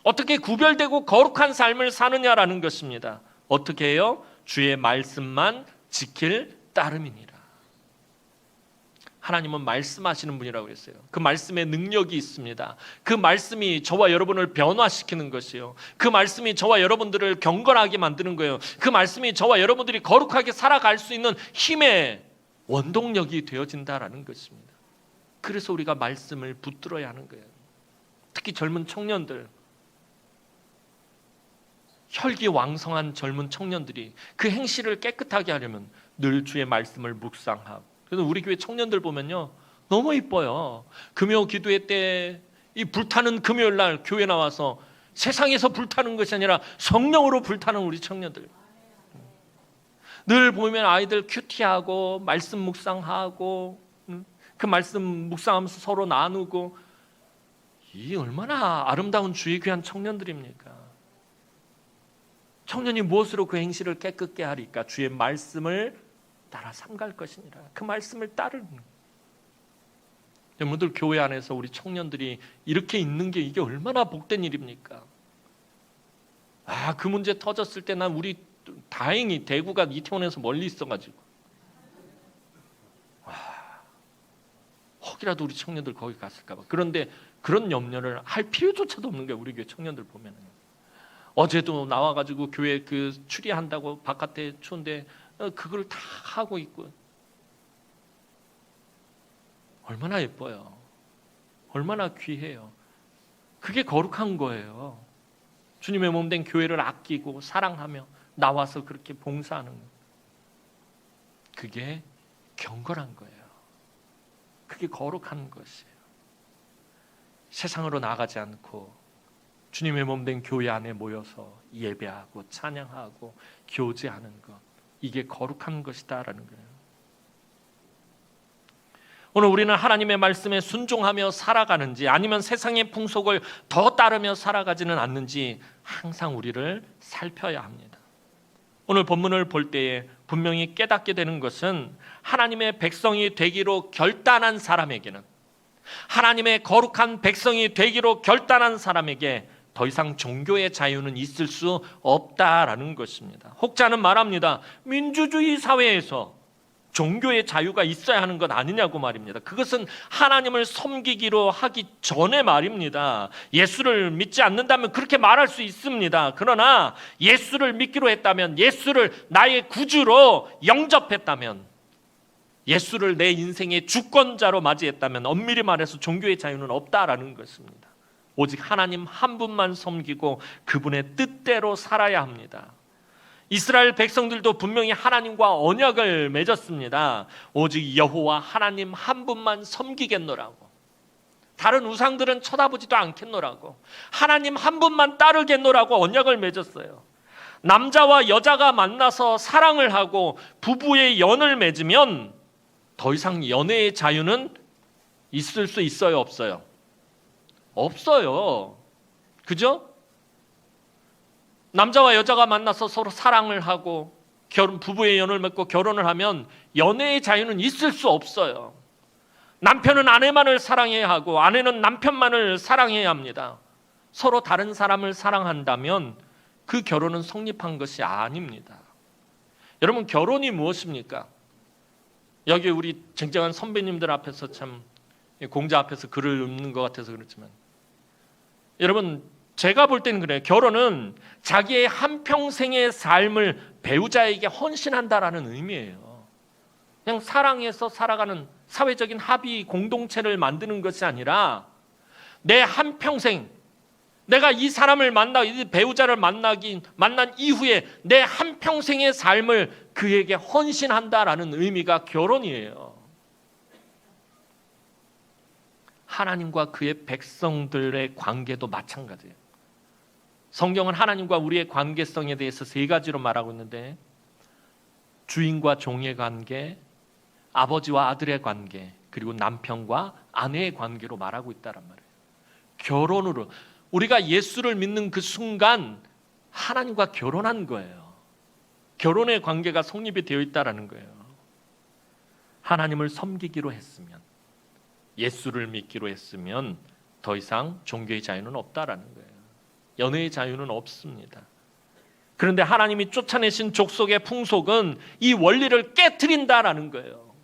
어떻게 구별되고 거룩한 삶을 사느냐라는 것입니다. 어떻게 해요? 주의 말씀만 지킬 따름이니라. 하나님은 말씀하시는 분이라고 했어요. 그 말씀에 능력이 있습니다. 그 말씀이 저와 여러분을 변화시키는 것이요, 그 말씀이 저와 여러분들을 경건하게 만드는 거예요. 그 말씀이 저와 여러분들이 거룩하게 살아갈 수 있는 힘의 원동력이 되어진다라는 것입니다. 그래서 우리가 말씀을 붙들어야 하는 거예요. 특히 젊은 청년들, 혈기왕성한 젊은 청년들이 그 행실을 깨끗하게 하려면 늘 주의 말씀을 묵상하고, 그래서 우리 교회 청년들 보면요, 너무 이뻐요. 금요 기도회 때 이 불타는 금요일 날 교회 나와서 세상에서 불타는 것이 아니라 성령으로 불타는 우리 청년들. 늘 보면 아이들 큐티하고 말씀 묵상하고, 그 말씀 묵상하면서 서로 나누고, 이 얼마나 아름다운 주의 귀한 청년들입니까? 청년이 무엇으로 그 행실을 깨끗게 하리까? 주의 말씀을 따라 삼갈 것이니라. 그 말씀을 따르는. 여러분들 교회 안에서 우리 청년들이 이렇게 있는 게 이게 얼마나 복된 일입니까? 그 문제 터졌을 때 난 우리 다행히 대구가 이태원에서 멀리 있어가지고 혹이라도 우리 청년들 거기 갔을까 봐. 그런데 그런 염려를 할 필요조차도 없는 거예요. 우리 교회 청년들 보면은. 어제도 나와가지고 교회 그 추리한다고 바깥에 추운데 그걸 다 하고 있고, 얼마나 예뻐요. 얼마나 귀해요. 그게 거룩한 거예요. 주님의 몸 된 교회를 아끼고 사랑하며 나와서 그렇게 봉사하는 거. 그게 경건한 거예요. 그게 거룩한 것이에요. 세상으로 나가지 않고 주님의 몸 된 교회 안에 모여서 예배하고 찬양하고 교제하는 것, 이게 거룩한 것이다라는 거예요. 오늘 우리는 하나님의 말씀에 순종하며 살아가는지, 아니면 세상의 풍속을 더 따르며 살아가지는 않는지 항상 우리를 살펴야 합니다. 오늘 본문을 볼 때에 분명히 깨닫게 되는 것은, 하나님의 백성이 되기로 결단한 사람에게는, 하나님의 거룩한 백성이 되기로 결단한 사람에게 더 이상 종교의 자유는 있을 수 없다라는 것입니다. 혹자는 말합니다. 민주주의 사회에서 종교의 자유가 있어야 하는 것 아니냐고 말입니다. 그것은 하나님을 섬기기로 하기 전에 말입니다. 예수를 믿지 않는다면 그렇게 말할 수 있습니다. 그러나 예수를 믿기로 했다면, 예수를 나의 구주로 영접했다면, 예수를 내 인생의 주권자로 맞이했다면 엄밀히 말해서 종교의 자유는 없다라는 것입니다. 오직 하나님 한 분만 섬기고 그분의 뜻대로 살아야 합니다. 이스라엘 백성들도 분명히 하나님과 언약을 맺었습니다. 오직 여호와 하나님 한 분만 섬기겠노라고, 다른 우상들은 쳐다보지도 않겠노라고, 하나님 한 분만 따르겠노라고 언약을 맺었어요. 남자와 여자가 만나서 사랑을 하고 부부의 연을 맺으면 더 이상 연애의 자유는 있을 수 있어요, 없어요? 없어요. 그죠? 남자와 여자가 만나서 서로 사랑을 하고 부부의 연을 맺고 결혼을 하면 연애의 자유는 있을 수 없어요. 남편은 아내만을 사랑해야 하고 아내는 남편만을 사랑해야 합니다. 서로 다른 사람을 사랑한다면 그 결혼은 성립한 것이 아닙니다. 여러분, 결혼이 무엇입니까? 여기 우리 쟁쟁한 선배님들 앞에서 참 공자 앞에서 글을 읽는 것 같아서 그렇지만, 여러분, 제가 볼 때는 그래요. 결혼은 자기의 한평생의 삶을 배우자에게 헌신한다라는 의미예요. 그냥 사랑해서 살아가는 사회적인 합의 공동체를 만드는 것이 아니라 내 한평생, 내가 이 사람을 이 배우자를 만난 이후에 내 한평생의 삶을 그에게 헌신한다라는 의미가 결혼이에요. 하나님과 그의 백성들의 관계도 마찬가지예요. 성경은 하나님과 우리의 관계성에 대해서 세 가지로 말하고 있는데, 주인과 종의 관계, 아버지와 아들의 관계, 그리고 남편과 아내의 관계로 말하고 있다란 말이에요. 결혼으로 우리가 예수를 믿는 그 순간 하나님과 결혼한 거예요. 결혼의 관계가 성립이 되어 있다라는 거예요. 하나님을 섬기기로 했으면, 예수를 믿기로 했으면 더 이상 종교의 자유는 없다라는 거예요. 연애의 자유는 없습니다. 그런데 하나님이 쫓아내신 족속의 풍속은 이 원리를 깨트린다라는 거예요.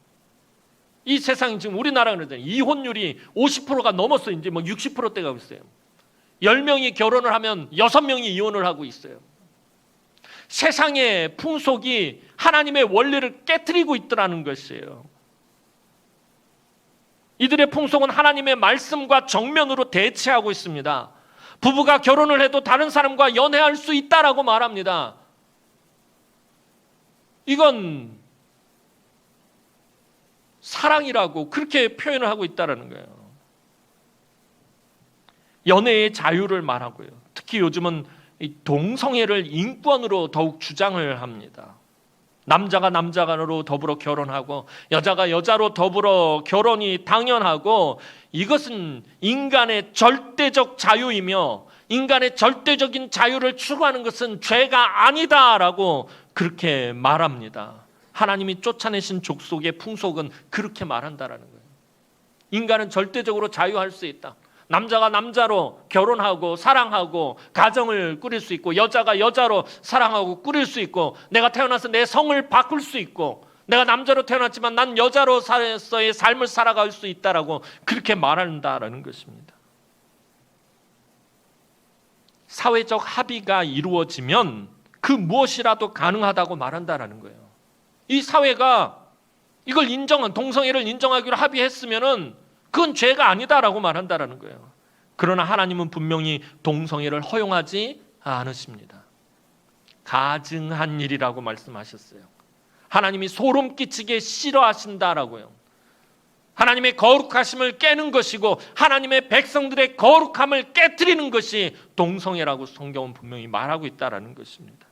이 세상이 지금 우리나라가 그러잖아요. 이혼율이 50%가 넘었어요. 이제 뭐 60%대 가고 있어요. 10명이 결혼을 하면 6명이 이혼을 하고 있어요. 세상의 풍속이 하나님의 원리를 깨트리고 있더라는 것이에요. 이들의 풍속은 하나님의 말씀과 정면으로 대치하고 있습니다. 부부가 결혼을 해도 다른 사람과 연애할 수 있다라고 말합니다. 이건 사랑이라고 그렇게 표현을 하고 있다라는 거예요. 연애의 자유를 말하고요. 특히 요즘은 이 동성애를 인권으로 더욱 주장을 합니다. 남자가 남자간으로 더불어 결혼하고 여자가 여자로 더불어 결혼이 당연하고, 이것은 인간의 절대적 자유이며 인간의 절대적인 자유를 추구하는 것은 죄가 아니다라고 그렇게 말합니다. 하나님이 쫓아내신 족속의 풍속은 그렇게 말한다라는 거예요. 인간은 절대적으로 자유할 수 있다. 남자가 남자로 결혼하고 사랑하고 가정을 꾸릴 수 있고, 여자가 여자로 사랑하고 꾸릴 수 있고, 내가 태어나서 내 성을 바꿀 수 있고, 내가 남자로 태어났지만 난 여자로서의 삶을 살아갈 수 있다라고 그렇게 말한다라는 것입니다. 사회적 합의가 이루어지면 그 무엇이라도 가능하다고 말한다라는 거예요. 이 사회가 이걸 동성애를 인정하기로 합의했으면은 그건 죄가 아니다라고 말한다라는 거예요. 그러나 하나님은 분명히 동성애를 허용하지 않으십니다. 가증한 일이라고 말씀하셨어요. 하나님이 소름 끼치게 싫어하신다라고요. 하나님의 거룩하심을 깨는 것이고 하나님의 백성들의 거룩함을 깨트리는 것이 동성애라고 성경은 분명히 말하고 있다라는 것입니다.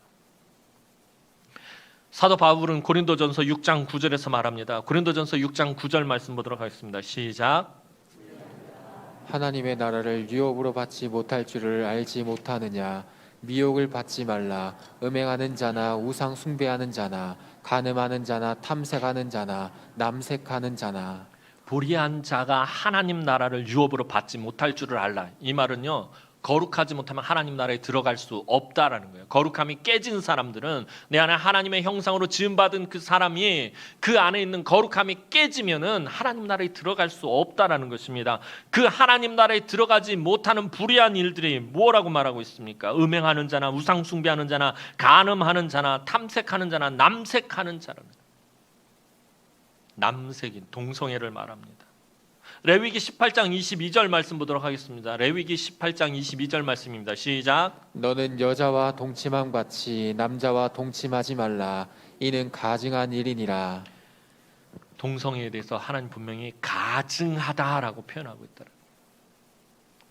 사도 바울은 고린도전서 6장 9절에서 말합니다. 고린도전서 6장 9절 말씀 보도록 하겠습니다. 시작. 하나님의 나라를 유업으로 받지 못할 줄을 알지 못하느냐. 미혹을 받지 말라. 음행하는 자나 우상 숭배하는 자나 간음하는 자나 탐색하는 자나 남색하는 자나. 불의한 자가 하나님 나라를 유업으로 받지 못할 줄을 알라. 이 말은요, 거룩하지 못하면 하나님 나라에 들어갈 수 없다라는 거예요. 거룩함이 깨진 사람들은, 내 안에 하나님의 형상으로 지음받은 그 사람이 그 안에 있는 거룩함이 깨지면은 하나님 나라에 들어갈 수 없다라는 것입니다. 그 하나님 나라에 들어가지 못하는 불의한 일들이 뭐라고 말하고 있습니까? 음행하는 자나 우상 숭배하는 자나 간음하는 자나 탐색하는 자나 남색하는 자랍니다. 남색인 동성애를 말합니다. 레위기 18장 22절 말씀 보도록 하겠습니다. 레위기 18장 22절 말씀입니다. 시작. 너는 여자와 동침함 같이 남자와 동침하지 말라. 이는 가증한 일이니라. 동성애에 대해서 하나님 분명히 가증하다라고 표현하고 있다.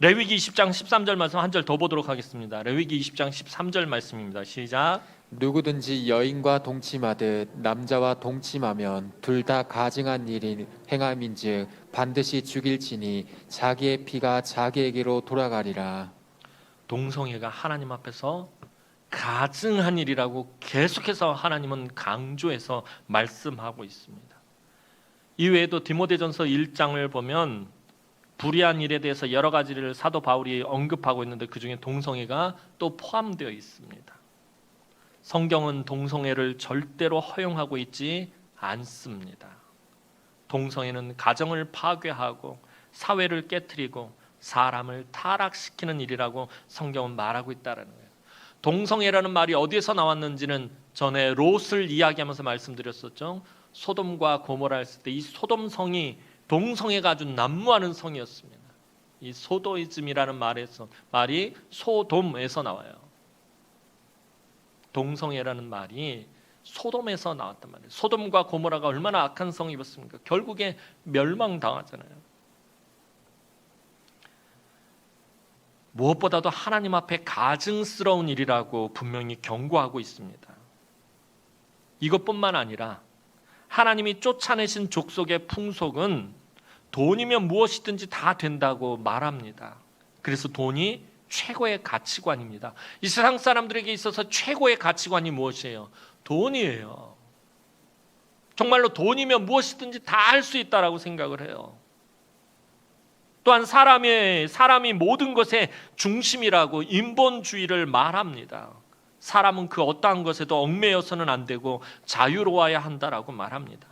레위기 20장 13절 말씀 한 절 더 보도록 하겠습니다. 레위기 20장 13절 말씀입니다. 시작. 누구든지 여인과 동침하듯 남자와 동침하면 둘 다 가증한 일인 행함인즉 반드시 죽일지니 자기의 피가 자기에게로 돌아가리라. 동성애가 하나님 앞에서 가증한 일이라고 계속해서 하나님은 강조해서 말씀하고 있습니다. 이외에도 디모데전서 1장을 보면 불의한 일에 대해서 여러 가지를 사도 바울이 언급하고 있는데 그 중에 동성애가 또 포함되어 있습니다. 성경은 동성애를 절대로 허용하고 있지 않습니다. 동성애는 가정을 파괴하고 사회를 깨트리고 사람을 타락시키는 일이라고 성경은 말하고 있다는 거예요. 동성애라는 말이 어디에서 나왔는지는 전에 롯을 이야기하면서 말씀드렸었죠. 소돔과 고모라 했을 때 이 소돔 성이 동성애가 아주 난무하는 성이었습니다. 이 소도이즘이라는 말이 소돔에서 나와요. 동성애라는 말이 소돔에서 나왔단 말이에요. 소돔과 고모라가 얼마나 악한 성이었습니까? 결국에 멸망당하잖아요. 무엇보다도 하나님 앞에 가증스러운 일이라고 분명히 경고하고 있습니다. 이것뿐만 아니라 하나님이 쫓아내신 족속의 풍속은 돈이면 무엇이든지 다 된다고 말합니다. 그래서 돈이 최고의 가치관입니다. 이 세상 사람들에게 있어서 최고의 가치관이 무엇이에요? 돈이에요. 정말로 돈이면 무엇이든지 다 할 수 있다라고 생각을 해요. 또한 사람이 모든 것의 중심이라고 인본주의를 말합니다. 사람은 그 어떠한 것에도 얽매여서는 안 되고 자유로워야 한다라고 말합니다.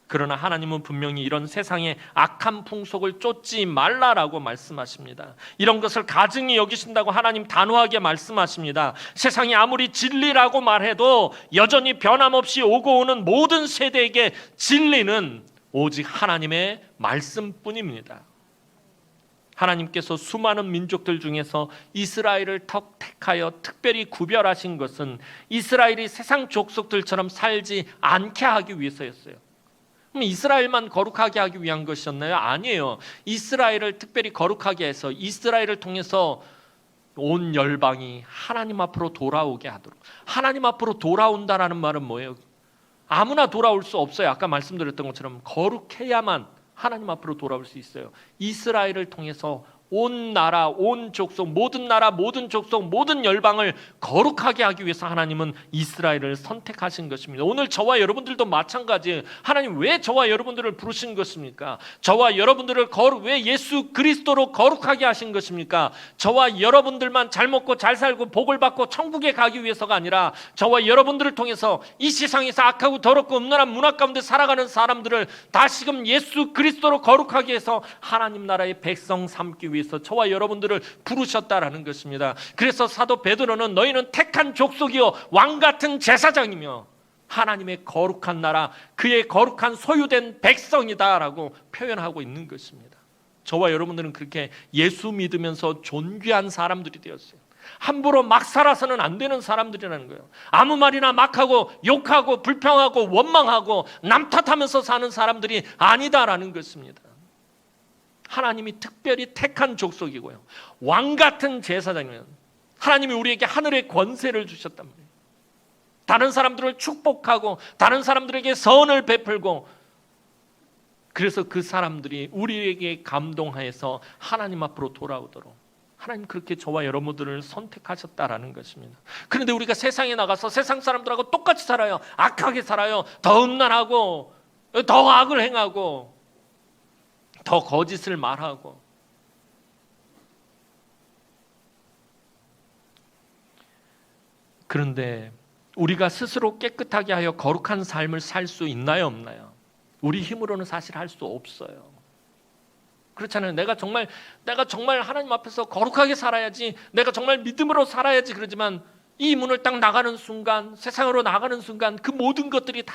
그러나 하나님은 분명히 이런 세상의 악한 풍속을 쫓지 말라라고 말씀하십니다. 이런 것을 가증히 여기신다고 하나님 단호하게 말씀하십니다. 세상이 아무리 진리라고 말해도 여전히 변함없이 오고 오는 모든 세대에게 진리는 오직 하나님의 말씀뿐입니다. 하나님께서 수많은 민족들 중에서 이스라엘을 택하여 특별히 구별하신 것은 이스라엘이 세상 족속들처럼 살지 않게 하기 위해서였어요. 그럼 이스라엘만 거룩하게 하기 위한 것이었나요? 아니에요. 이스라엘을 특별히 거룩하게 해서 이스라엘을 통해서 온 열방이 하나님 앞으로 돌아오게 하도록. 하나님 앞으로 돌아온다라는 말은 뭐예요? 아무나 돌아올 수 없어요. 아까 말씀드렸던 것처럼 거룩해야만 하나님 앞으로 돌아올 수 있어요. 이스라엘을 통해서 온 나라, 온 족속, 모든 나라, 모든 족속, 모든 열방을 거룩하게 하기 위해서 하나님은 이스라엘을 선택하신 것입니다. 오늘 저와 여러분들도 마찬가지예요. 하나님 왜 저와 여러분들을 부르신 것입니까? 저와 여러분들을 왜 예수 그리스도로 거룩하게 하신 것입니까? 저와 여러분들만 잘 먹고 잘 살고 복을 받고 천국에 가기 위해서가 아니라 저와 여러분들을 통해서 이 세상에서 악하고 더럽고 음란한 문화 가운데 살아가는 사람들을 다시금 예수 그리스도로 거룩하게 해서 하나님 나라의 백성 삼기 위해서 저와 여러분들을 부르셨다라는 것입니다. 그래서 사도 베드로는 너희는 택한 족속이요 왕 같은 제사장이며 하나님의 거룩한 나라, 그의 거룩한 소유된 백성이다라고 표현하고 있는 것입니다. 저와 여러분들은 그렇게 예수 믿으면서 존귀한 사람들이 되었어요. 함부로 막 살아서는 안 되는 사람들이라는 거예요. 아무 말이나 막 하고 욕하고 불평하고 원망하고 남 탓하면서 사는 사람들이 아니다라는 것입니다. 하나님이 특별히 택한 족속이고요. 왕 같은 제사장이면 하나님이 우리에게 하늘의 권세를 주셨단 말이에요. 다른 사람들을 축복하고 다른 사람들에게 선을 베풀고 그래서 그 사람들이 우리에게 감동하여서 하나님 앞으로 돌아오도록 하나님 그렇게 저와 여러분들을 선택하셨다라는 것입니다. 그런데 우리가 세상에 나가서 세상 사람들하고 똑같이 살아요. 악하게 살아요. 더 음란하고 더 악을 행하고 더 거짓을 말하고 그런데 우리가 스스로 깨끗하게 하여 거룩한 삶을 살 수 있나요, 없나요? 우리 힘으로는 사실 할 수 없어요. 그렇잖아요. 내가 정말 하나님 앞에서 거룩하게 살아야지, 내가 정말 믿음으로 살아야지 그러지만 이 문을 딱 나가는 순간, 세상으로 나가는 순간 그 모든 것들이 다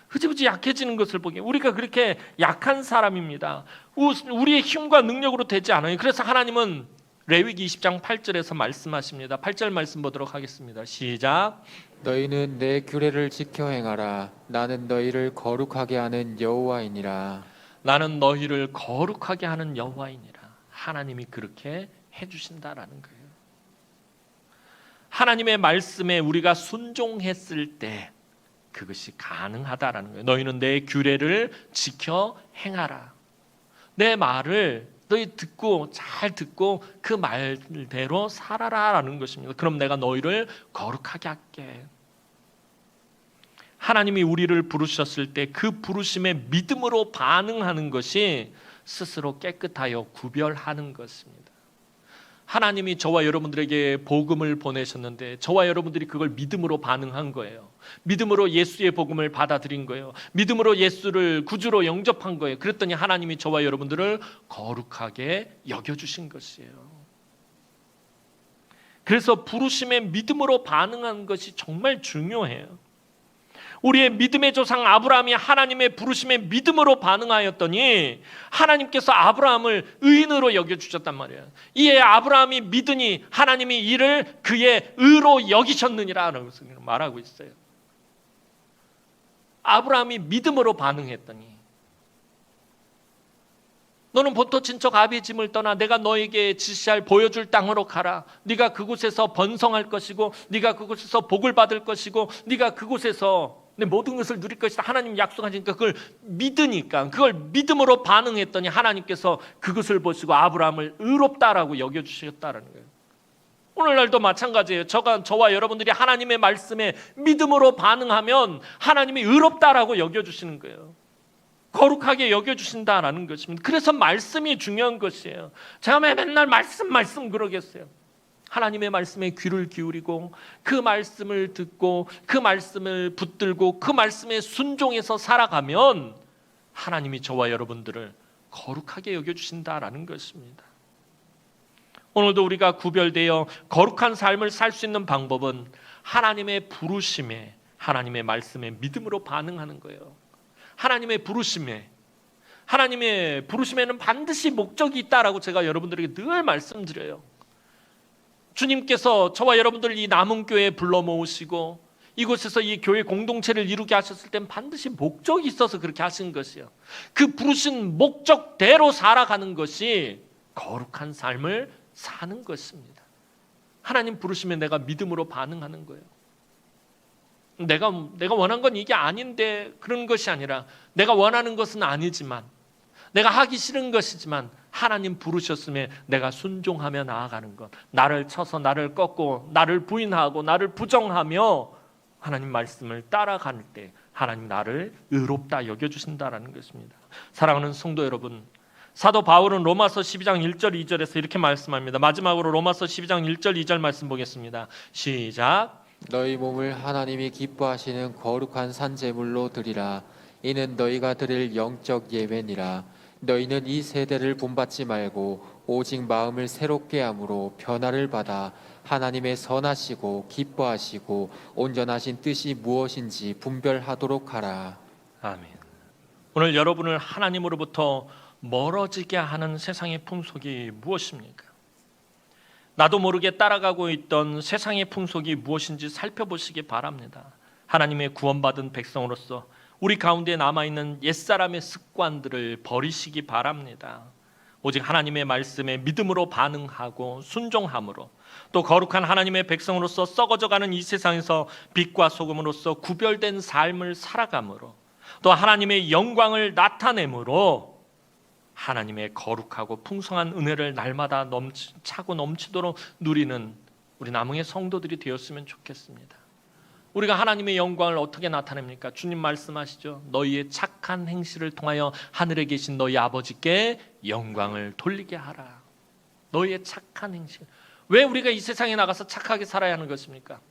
흐지부지 약해지는 것을 보기에 우리가 그렇게 약한 사람입니다. 우리의 힘과 능력으로 되지 않아요. 그래서 하나님은 레위기 20장 8절에서 말씀하십니다. 8절 말씀 보도록 하겠습니다. 시작. 너희는 내 규례를 지켜 행하라. 나는 너희를 거룩하게 하는 여호와이니라. 나는 너희를 거룩하게 하는 여호와이니라. 하나님이 그렇게 해주신다라는 거예요. 하나님의 말씀에 우리가 순종했을 때 그것이 가능하다라는 거예요. 너희는 내 규례를 지켜 행하라. 내 말을 너희 잘 듣고 그 말대로 살아라라는 것입니다. 그럼 내가 너희를 거룩하게 할게. 하나님이 우리를 부르셨을 때 그 부르심에 믿음으로 반응하는 것이 스스로 깨끗하여 구별하는 것입니다. 하나님이 저와 여러분들에게 복음을 보내셨는데 저와 여러분들이 그걸 믿음으로 반응한 거예요. 믿음으로 예수의 복음을 받아들인 거예요. 믿음으로 예수를 구주로 영접한 거예요. 그랬더니 하나님이 저와 여러분들을 거룩하게 여겨주신 것이에요. 그래서 부르심에 믿음으로 반응하는 것이 정말 중요해요. 우리의 믿음의 조상 아브라함이 하나님의 부르심에 믿음으로 반응하였더니 하나님께서 아브라함을 의인으로 여겨주셨단 말이에요. 이에 아브라함이 믿으니 하나님이 이를 그의 의로 여기셨느니라 말하고 있어요. 아브라함이 믿음으로 반응했더니 너는 본토 친척 아비의 짐을 떠나 내가 너에게 지시할 보여줄 땅으로 가라. 네가 그곳에서 번성할 것이고 네가 그곳에서 복을 받을 것이고 네가 그곳에서 내 모든 것을 누릴 것이다. 하나님 약속하시니까 그걸 믿으니까 그걸 믿음으로 반응했더니 하나님께서 그것을 보시고 아브라함을 의롭다라고 여겨주셨다라는 거예요. 오늘날도 마찬가지예요. 저와 여러분들이 하나님의 말씀에 믿음으로 반응하면 하나님이 의롭다라고 여겨주시는 거예요. 거룩하게 여겨주신다라는 것입니다. 그래서 말씀이 중요한 것이에요. 제가 맨날 말씀 그러겠어요. 하나님의 말씀에 귀를 기울이고 그 말씀을 듣고 그 말씀을 붙들고 그 말씀에 순종해서 살아가면 하나님이 저와 여러분들을 거룩하게 여겨주신다라는 것입니다. 오늘도 우리가 구별되어 거룩한 삶을 살 수 있는 방법은 하나님의 부르심에 하나님의 말씀에 믿음으로 반응하는 거예요. 하나님의 부르심에는 반드시 목적이 있다라고 제가 여러분들에게 늘 말씀드려요. 주님께서 저와 여러분들을 이 남은교회에 불러 모으시고 이곳에서 이 교회 공동체를 이루게 하셨을 땐 반드시 목적이 있어서 그렇게 하신 것이에요. 그 부르신 목적대로 살아가는 것이 거룩한 삶을 사는 것입니다. 하나님 부르시면 내가 믿음으로 반응하는 거예요. 내가 원한 건 이게 아닌데 그런 것이 아니라 내가 원하는 것은 아니지만 내가 하기 싫은 것이지만 하나님 부르셨음에 내가 순종하며 나아가는 것, 나를 쳐서 나를 꺾고 나를 부인하고 나를 부정하며 하나님 말씀을 따라갈 때 하나님 나를 의롭다 여겨주신다라는 것입니다. 사랑하는 성도 여러분, 사도 바울은 로마서 12장 1절 2절에서 이렇게 말씀합니다. 마지막으로 로마서 12장 1절 2절 말씀 보겠습니다. 시작. 너희 몸을 하나님이 기뻐하시는 거룩한 산제물로 드리라. 이는 너희가 드릴 영적 예배니라. 너희는 이 세대를 본받지 말고 오직 마음을 새롭게 함으로 변화를 받아 하나님의 선하시고 기뻐하시고 온전하신 뜻이 무엇인지 분별하도록 하라. 아멘. 오늘 여러분을 하나님으로부터 멀어지게 하는 세상의 풍속이 무엇입니까? 나도 모르게 따라가고 있던 세상의 풍속이 무엇인지 살펴보시기 바랍니다. 하나님의 구원받은 백성으로서 우리 가운데 남아있는 옛사람의 습관들을 버리시기 바랍니다. 오직 하나님의 말씀에 믿음으로 반응하고 순종함으로 또 거룩한 하나님의 백성으로서 썩어져가는 이 세상에서 빛과 소금으로서 구별된 삶을 살아감으로 또 하나님의 영광을 나타내므로 하나님의 거룩하고 풍성한 은혜를 날마다 차고 넘치도록 누리는 우리 남흥의 성도들이 되었으면 좋겠습니다. 우리가 하나님의 영광을 어떻게 나타냅니까? 주님 말씀하시죠. 너희의 착한 행실을 통하여 하늘에 계신 너희 아버지께 영광을 돌리게 하라. 너희의 착한 행실. 왜 우리가 이 세상에 나가서 착하게 살아야 하는 것입니까?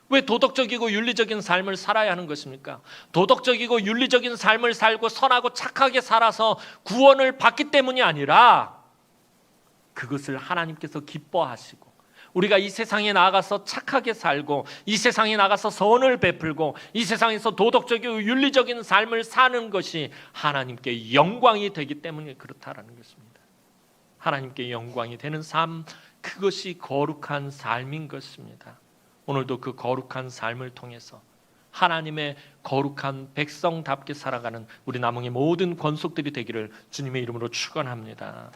왜 도덕적이고 윤리적인 삶을 살아야 하는 것입니까? 도덕적이고 윤리적인 삶을 살고 선하고 착하게 살아서 구원을 받기 때문이 아니라 그것을 하나님께서 기뻐하시고 우리가 이 세상에 나가서 착하게 살고 이 세상에 나가서 선을 베풀고 이 세상에서 도덕적이고 윤리적인 삶을 사는 것이 하나님께 영광이 되기 때문에 그렇다라는 것입니다. 하나님께 영광이 되는 삶, 그것이 거룩한 삶인 것입니다. 오늘도 그 거룩한 삶을 통해서 하나님의 거룩한 백성답게 살아가는 우리 남흥의 모든 권속들이 되기를 주님의 이름으로 축원합니다.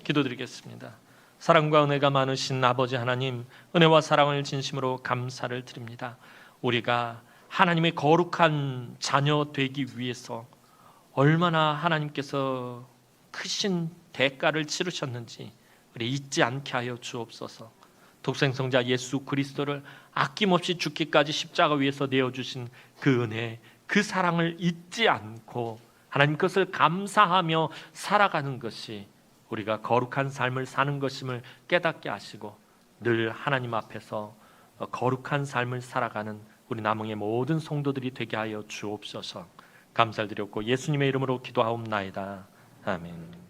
기도드리겠습니다. 사랑과 은혜가 많으신 아버지 하나님, 은혜와 사랑을 진심으로 감사를 드립니다. 우리가 하나님의 거룩한 자녀 되기 위해서 얼마나 하나님께서 크신 대가를 치르셨는지 우리 잊지 않게 하여 주옵소서. 독생성자 예수 그리스도를 아낌없이 죽기까지 십자가 위에서 내어주신 그 은혜, 그 사랑을 잊지 않고 하나님 것을 감사하며 살아가는 것이 우리가 거룩한 삶을 사는 것임을 깨닫게 하시고 늘 하나님 앞에서 거룩한 삶을 살아가는 우리 남흥의 모든 성도들이 되게 하여 주옵소서. 감사를 드렸고 예수님의 이름으로 기도하옵나이다. 아멘.